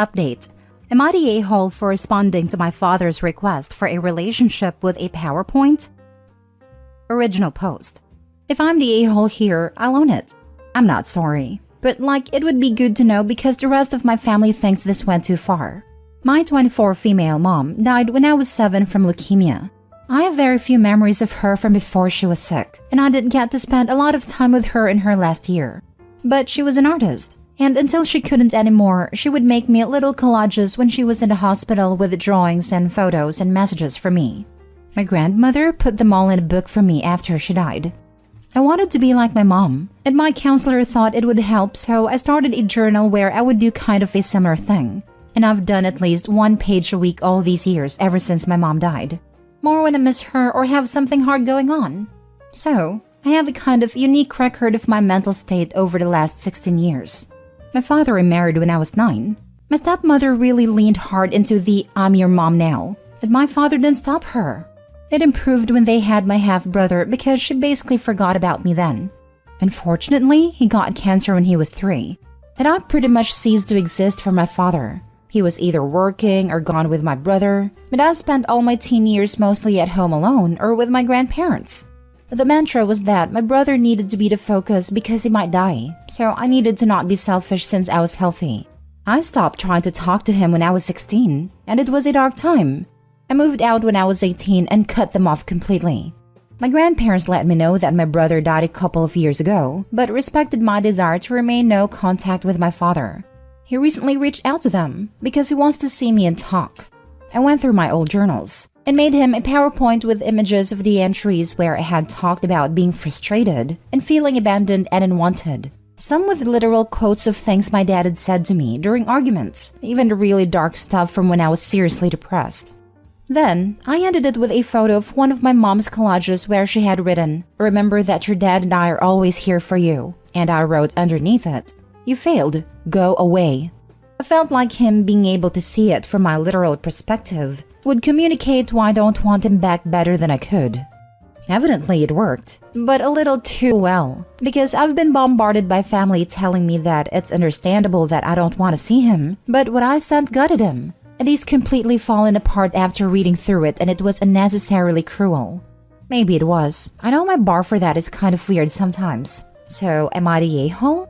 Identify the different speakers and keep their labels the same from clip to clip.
Speaker 1: Update. Am I the a-hole for responding to my father's request for a relationship with a PowerPoint? Original post. If I'm the a-hole here, I'll own it. I'm not sorry, but it would be good to know because the rest of my family thinks this went too far. My 24 female mom died when I was 7 from leukemia. I have very few memories of her from before she was sick, and I didn't get to spend a lot of time with her in her last year. But she was an artist, and until she couldn't anymore, she would make me little collages when she was in the hospital with drawings and photos and messages for me. My grandmother put them all in a book for me after she died. I wanted to be like my mom, and my counselor thought it would help, so I started a journal where I would do kind of a similar thing. And I've done at least 1 page a week all these years ever since my mom died. More when I miss her or have something hard going on. So, I have a kind of unique record of my mental state over the last 16 years. My father remarried when I was 9. My stepmother really leaned hard into the "I'm your mom now," and my father didn't stop her. It improved when they had my half-brother because she basically forgot about me then. Unfortunately, he got cancer when he was 3, and I pretty much ceased to exist for my father. He was either working or gone with my brother, but I spent all my teen years mostly at home alone or with my grandparents. The mantra was that my brother needed to be the focus because he might die, so I needed to not be selfish since I was healthy. I stopped trying to talk to him when I was 16, and it was a dark time. I moved out when I was 18 and cut them off completely. My grandparents let me know that my brother died a couple of years ago, but respected my desire to remain no contact with my father. He recently reached out to them because he wants to see me and talk. I went through my old journals and made him a PowerPoint with images of the entries where I had talked about being frustrated and feeling abandoned and unwanted. Some with literal quotes of things my dad had said to me during arguments, even the really dark stuff from when I was seriously depressed. Then, I ended it with a photo of one of my mom's collages where she had written, "Remember that your dad and I are always here for you." And I wrote underneath it, "You failed. Go away." I felt like him being able to see it from my literal perspective would communicate why I don't want him back better than I could. Evidently it worked, but a little too well, because I've been bombarded by family telling me that it's understandable that I don't want to see him, but what I sent gutted him, and he's completely fallen apart after reading through it, and it was unnecessarily cruel. Maybe it was. I know my bar for that is kind of weird sometimes. So, am I the a-hole?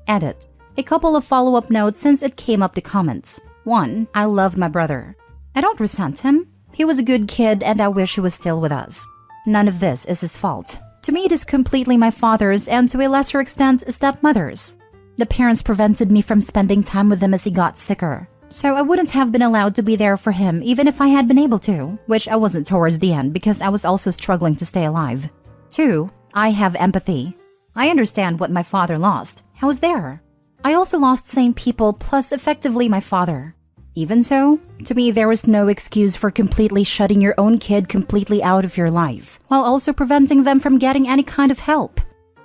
Speaker 1: Edit. A couple of follow-up notes since it came up to comments. 1. I loved my brother. I don't resent him. He was a good kid and I wish he was still with us. None of this is his fault. To me, it is completely my father's and to a lesser extent, stepmother's. The parents prevented me from spending time with him as he got sicker. So I wouldn't have been allowed to be there for him even if I had been able to, which I wasn't towards the end because I was also struggling to stay alive. 2. I have empathy. I understand what my father lost. I was there. I also lost same people plus effectively my father. Even so, to me there was no excuse for completely shutting your own kid completely out of your life, while also preventing them from getting any kind of help.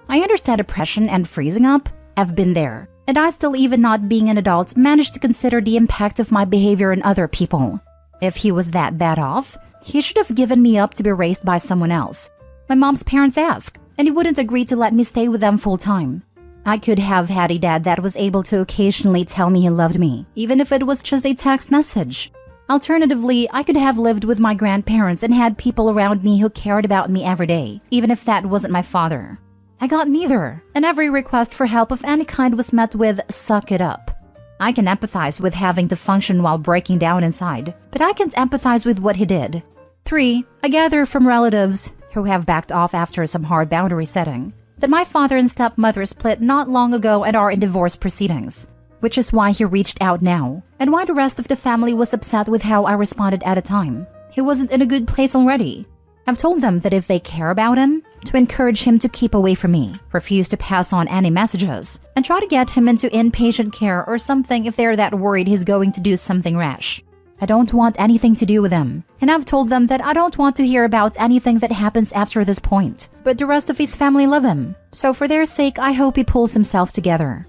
Speaker 1: I understand depression and freezing up. I've been there. And I still, even not being an adult, managed to consider the impact of my behavior on other people. If he was that bad off, he should have given me up to be raised by someone else. My mom's parents asked, and he wouldn't agree to let me stay with them full time. I could have had a dad that was able to occasionally tell me he loved me, even if it was just a text message. Alternatively, I could have lived with my grandparents and had people around me who cared about me every day, even if that wasn't my father. I got neither, and every request for help of any kind was met with, "Suck it up." I can empathize with having to function while breaking down inside, but I can't empathize with what he did. 3. I gather from relatives, who have backed off after some hard boundary setting, that my father and stepmother split not long ago and are in divorce proceedings, which is why he reached out now, and why the rest of the family was upset with how I responded at a time. He wasn't in a good place already. I've told them that if they care about him, to encourage him to keep away from me, refuse to pass on any messages, and try to get him into inpatient care or something if they're that worried he's going to do something rash. I don't want anything to do with him, and I've told them that I don't want to hear about anything that happens after this point, but the rest of his family love him, so for their sake I hope he pulls himself together.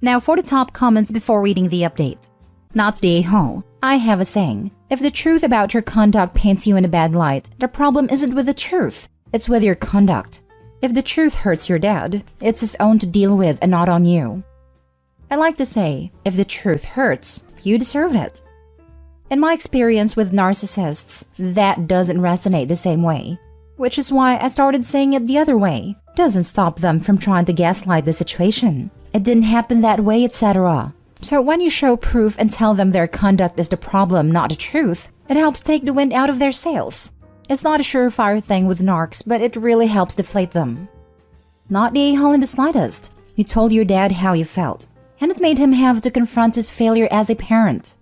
Speaker 1: Now for the top comments before reading the update. Not the a-hole. I have a saying, if the truth about your conduct paints you in a bad light, the problem isn't with the truth, it's with your conduct. If the truth hurts your dad, it's his own to deal with and not on you. I like to say, if the truth hurts, you deserve it. In my experience with narcissists, that doesn't resonate the same way, which is why I started saying it the other way. Doesn't stop them from trying to gaslight the situation. It didn't happen that way, etc. So when you show proof and tell them their conduct is the problem, not the truth, it helps take the wind out of their sails. It's not a surefire thing with narcs, but it really helps deflate them. Not the a-hole in the slightest. You told your dad how you felt, and it made him have to confront his failure as a parent.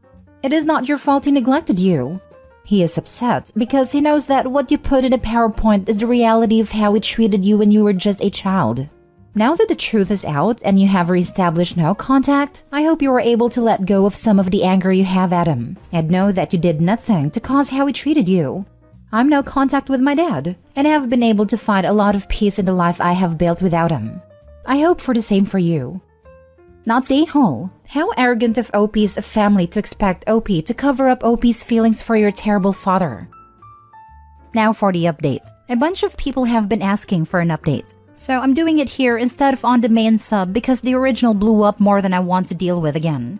Speaker 1: It is not your fault he neglected you. He is upset because he knows that what you put in a PowerPoint is the reality of how he treated you when you were just a child. Now that the truth is out and you have reestablished no contact, I hope you are able to let go of some of the anger you have at him and know that you did nothing to cause how he treated you. I'm no contact with my dad, and I have been able to find a lot of peace in the life I have built without him. I hope for the same for you. Not the a-hole. How arrogant of OP's family to expect OP to cover up OP's feelings for your terrible father. Now for the update. A bunch of people have been asking for an update, so I'm doing it here instead of on the main sub because the original blew up more than I want to deal with again.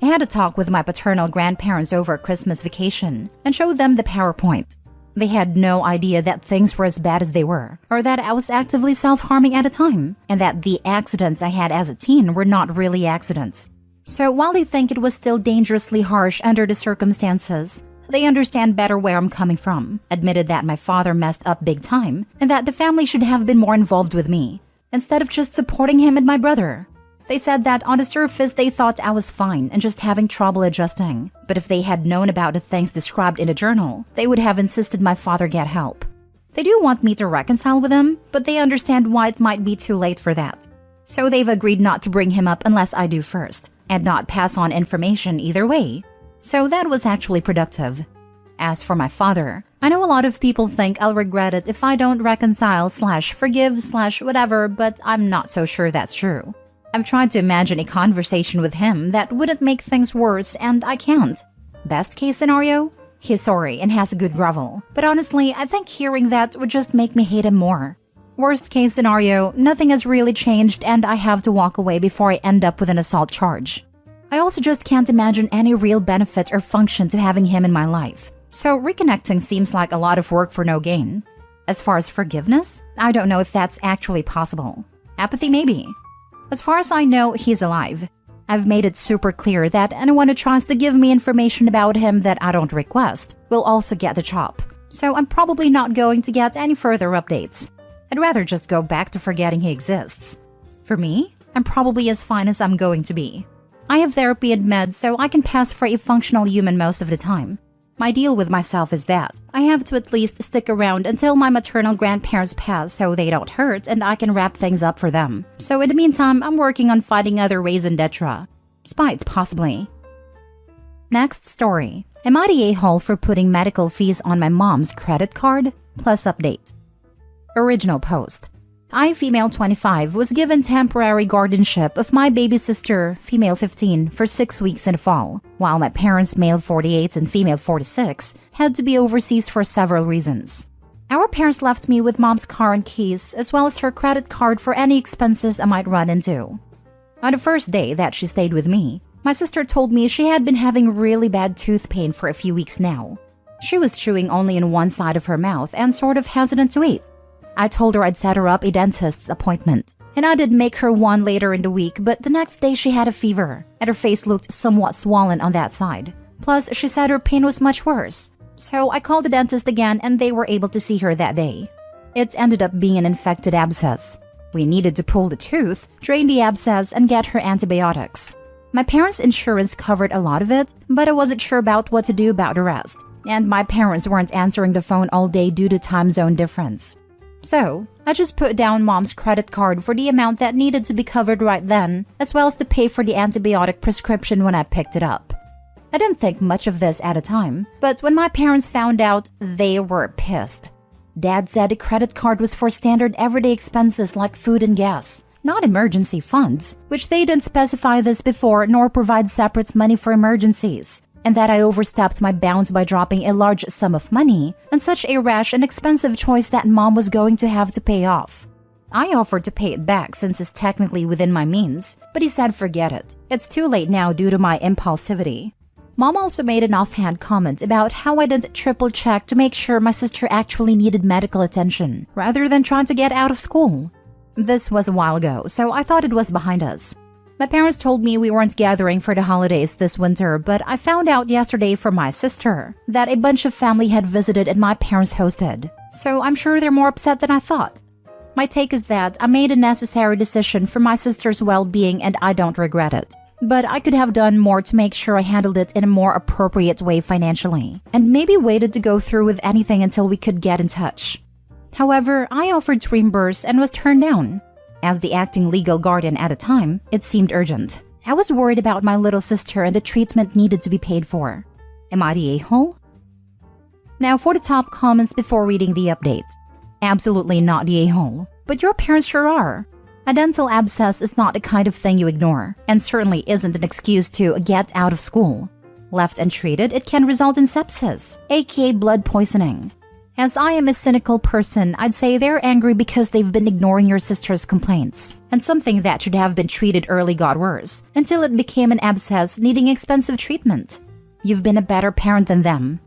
Speaker 1: I had a talk with my paternal grandparents over Christmas vacation and showed them the PowerPoint. They had no idea that things were as bad as they were, or that I was actively self-harming at a time, and that the accidents I had as a teen were not really accidents. So while they think it was still dangerously harsh under the circumstances, they understand better where I'm coming from, admitted that my father messed up big time, and that the family should have been more involved with me, instead of just supporting him and my brother. They said that on the surface they thought I was fine and just having trouble adjusting, but if they had known about the things described in the journal, they would have insisted my father get help. They do want me to reconcile with him, but they understand why it might be too late for that. So they've agreed not to bring him up unless I do first, and not pass on information either way. So that was actually productive. As for my father, I know a lot of people think I'll regret it if I don't reconcile/forgive/whatever, but I'm not so sure that's true. I've tried to imagine a conversation with him that wouldn't make things worse, and I can't. Best case scenario? He's sorry and has a good grovel, but honestly, I think hearing that would just make me hate him more. Worst case scenario, nothing has really changed and I have to walk away before I end up with an assault charge. I also just can't imagine any real benefit or function to having him in my life, so reconnecting seems like a lot of work for no gain. As far as forgiveness, I don't know if that's actually possible. Apathy maybe. As far as I know, he's alive. I've made it super clear that anyone who tries to give me information about him that I don't request will also get the chop, so I'm probably not going to get any further updates. I'd rather just go back to forgetting he exists. For me, I'm probably as fine as I'm going to be. I have therapy and meds, so I can pass for a functional human most of the time. My deal with myself is that I have to at least stick around until my maternal grandparents pass so they don't hurt and I can wrap things up for them. So in the meantime, I'm working on finding other ways in Detra. Spite, possibly. Next story. Am I the a-hole for putting medical fees on my mom's credit card? Plus update. Original post. I, female 25, was given temporary guardianship of my baby sister, female 15, for 6 weeks in the fall, while my parents, male 48 and female 46, had to be overseas for several reasons. Our parents left me with mom's car and keys, as well as her credit card for any expenses I might run into. On the first day that she stayed with me, my sister told me she had been having really bad tooth pain for a few weeks now. She was chewing only in one side of her mouth and sort of hesitant to eat. I told her I'd set her up a dentist's appointment, and I did make her one later in the week, but the next day she had a fever, and her face looked somewhat swollen on that side. Plus, she said her pain was much worse. So I called the dentist again and they were able to see her that day. It ended up being an infected abscess. We needed to pull the tooth, drain the abscess, and get her antibiotics. My parents' insurance covered a lot of it, but I wasn't sure about what to do about the rest, and my parents weren't answering the phone all day due to time zone difference. So, I just put down mom's credit card for the amount that needed to be covered right then, as well as to pay for the antibiotic prescription when I picked it up. I didn't think much of this at a time, but when my parents found out, they were pissed. Dad said the credit card was for standard everyday expenses like food and gas, not emergency funds, which they didn't specify this before nor provide separate money for emergencies, and that I overstepped my bounds by dropping a large sum of money and such a rash and expensive choice that mom was going to have to pay off. I offered to pay it back since it's technically within my means, but he said forget it. It's too late now due to my impulsivity. Mom also made an offhand comment about how I didn't triple check to make sure my sister actually needed medical attention, rather than trying to get out of school. This was a while ago, so I thought it was behind us. My parents told me we weren't gathering for the holidays this winter, but I found out yesterday from my sister that a bunch of family had visited and my parents hosted. So I'm sure they're more upset than I thought. My take is that I made a necessary decision for my sister's well-being and I don't regret it. But I could have done more to make sure I handled it in a more appropriate way financially, and maybe waited to go through with anything until we could get in touch. However, I offered to reimburse and was turned down. As the acting legal guardian at the time, it seemed urgent. I was worried about my little sister and the treatment needed to be paid for. Am I the a-hole? Now for the top comments before reading the update. Absolutely not the a-hole, but your parents sure are. A dental abscess is not the kind of thing you ignore, and certainly isn't an excuse to get out of school. Left untreated, it can result in sepsis, aka blood poisoning. As I am a cynical person, I'd say they're angry because they've been ignoring your sister's complaints, and something that should have been treated early got worse, until it became an abscess needing expensive treatment. You've been a better parent than them.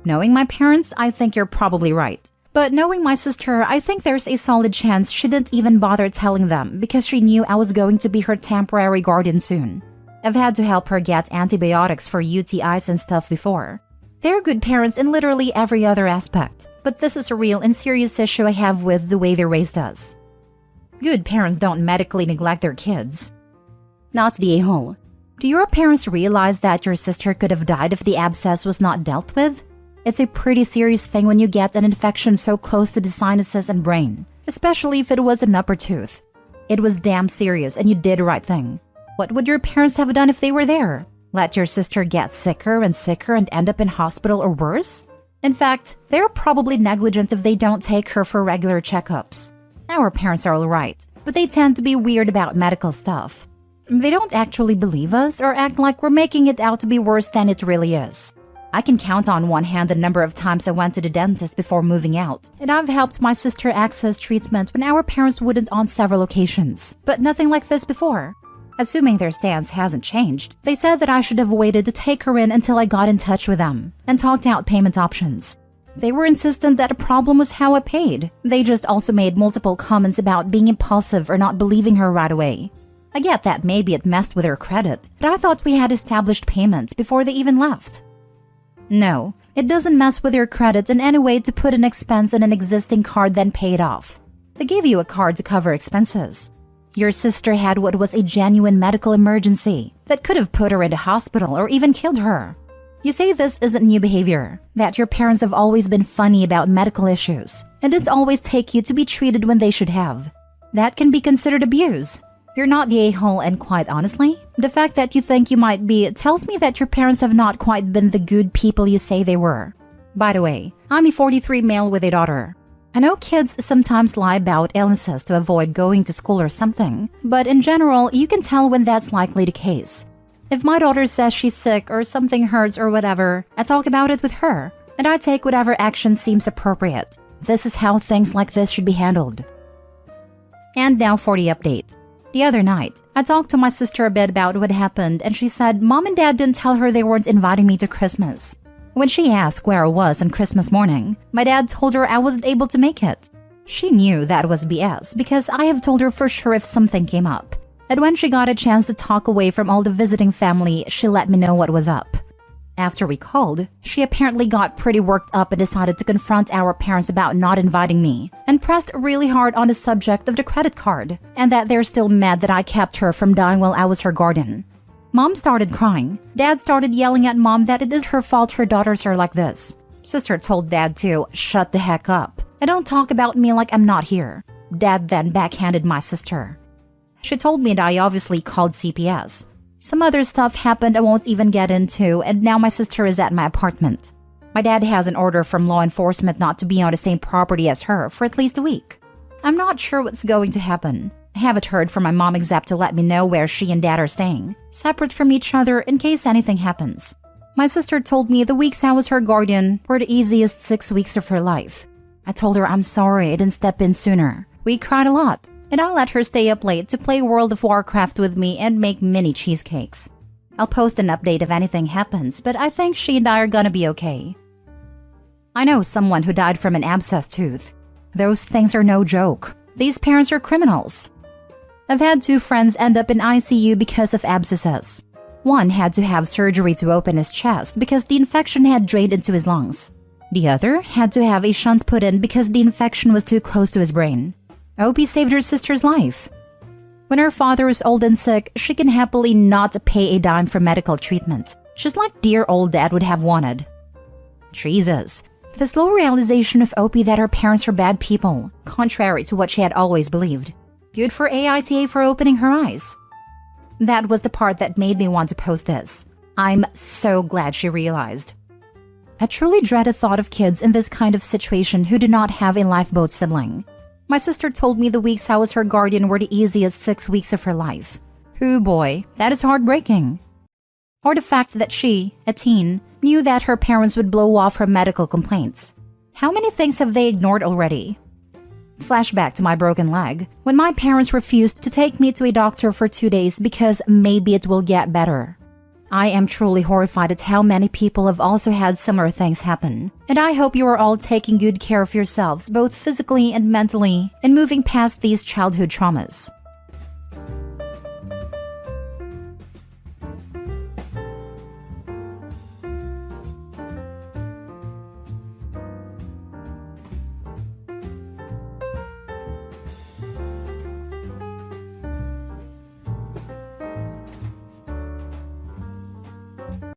Speaker 1: Knowing my parents, I think you're probably right. But knowing my sister, I think there's a solid chance she didn't even bother telling them because she knew I was going to be her temporary guardian soon. I've had to help her get antibiotics for UTIs and stuff before. They're good parents in literally every other aspect, but this is a real and serious issue I have with the way they raised us. Good parents don't medically neglect their kids. Not the a-hole. Do your parents realize that your sister could have died if the abscess was not dealt with? It's a pretty serious thing when you get an infection so close to the sinuses and brain, especially if it was an upper tooth. It was damn serious and you did the right thing. What would your parents have done if they were there? Let your sister get sicker and sicker and end up in hospital or worse? In fact, they're probably negligent if they don't take her for regular checkups. Our parents are alright, but they tend to be weird about medical stuff. They don't actually believe us or act like we're making it out to be worse than it really is. I can count on one hand the number of times I went to the dentist before moving out, and I've helped my sister access treatment when our parents wouldn't on several occasions, but nothing like this before. Assuming their stance hasn't changed, they said that I should have waited to take her in until I got in touch with them and talked out payment options. They were insistent that the problem was how I paid. They just also made multiple comments about being impulsive or not believing her right away. I get that maybe it messed with her credit, but I thought we had established payments before they even left. No, it doesn't mess with your credit in any way to put an expense on an existing card then pay it off. They gave you a card to cover expenses. Your sister had what was a genuine medical emergency that could have put her in the hospital or even killed her. You say this isn't new behavior, that your parents have always been funny about medical issues and didn't always take you to be treated when they should have. That can be considered abuse. You're not the a-hole, and quite honestly, the fact that you think you might be tells me that your parents have not quite been the good people you say they were. By the way, I'm a 43 male with a daughter. I know kids sometimes lie about illnesses to avoid going to school or something, but in general, you can tell when that's likely the case. If my daughter says she's sick or something hurts or whatever, I talk about it with her, and I take whatever action seems appropriate. This is how things like this should be handled. And now for the update. The other night, I talked to my sister a bit about what happened, and she said Mom and Dad didn't tell her they weren't inviting me to Christmas. When she asked where I was on Christmas morning, my dad told her I wasn't able to make it. She knew that was BS because I have told her for sure if something came up. And when she got a chance to talk away from all the visiting family, she let me know what was up. After we called, she apparently got pretty worked up and decided to confront our parents about not inviting me, and pressed really hard on the subject of the credit card, and that they're still mad that I kept her from dying while I was her guardian. Mom started crying. Dad started yelling at Mom that it is her fault her daughters are like this. Sister told Dad to shut the heck up and don't talk about me like I'm not here. Dad then backhanded my sister. She told me that I obviously called CPS. Some other stuff happened I won't even get into, and now my sister is at my apartment. My dad has an order from law enforcement not to be on the same property as her for at least a week. I'm not sure what's going to happen. I haven't heard from my mom except to let me know where she and dad are staying, separate from each other in case anything happens. My sister told me the weeks I was her guardian were the easiest 6 weeks of her life. I told her I'm sorry I didn't step in sooner, We cried a lot, and I let her stay up late to play World of Warcraft with me and make mini cheesecakes. I'll post an update if anything happens, but I think she and I are gonna be okay. I know someone who died from an abscessed tooth. Those things are no joke. These parents are criminals. I've had 2 friends end up in ICU because of abscesses. One had to have surgery to open his chest because the infection had drained into his lungs. The other had to have a shunt put in because the infection was too close to his brain. I hope he saved her sister's life. When her father is old and sick, she can happily not pay a dime for medical treatment, just like dear old dad would have wanted. Jesus, the slow realization of Opie that her parents are bad people, contrary to what she had always believed. Good for AITA for opening her eyes. That was the part that made me want to post this. I'm so glad she realized. I truly dread the thought of kids in this kind of situation who do not have a lifeboat sibling. My sister told me the weeks I was her guardian were the easiest 6 weeks of her life. Hoo boy, that is heartbreaking. Or the fact that she, a teen, knew that her parents would blow off her medical complaints. How many things have they ignored already? Flashback to my broken leg, when my parents refused to take me to a doctor for 2 days because maybe it will get better. I am truly horrified at how many people have also had similar things happen, and I hope you are all taking good care of yourselves both physically and mentally and moving past these childhood traumas.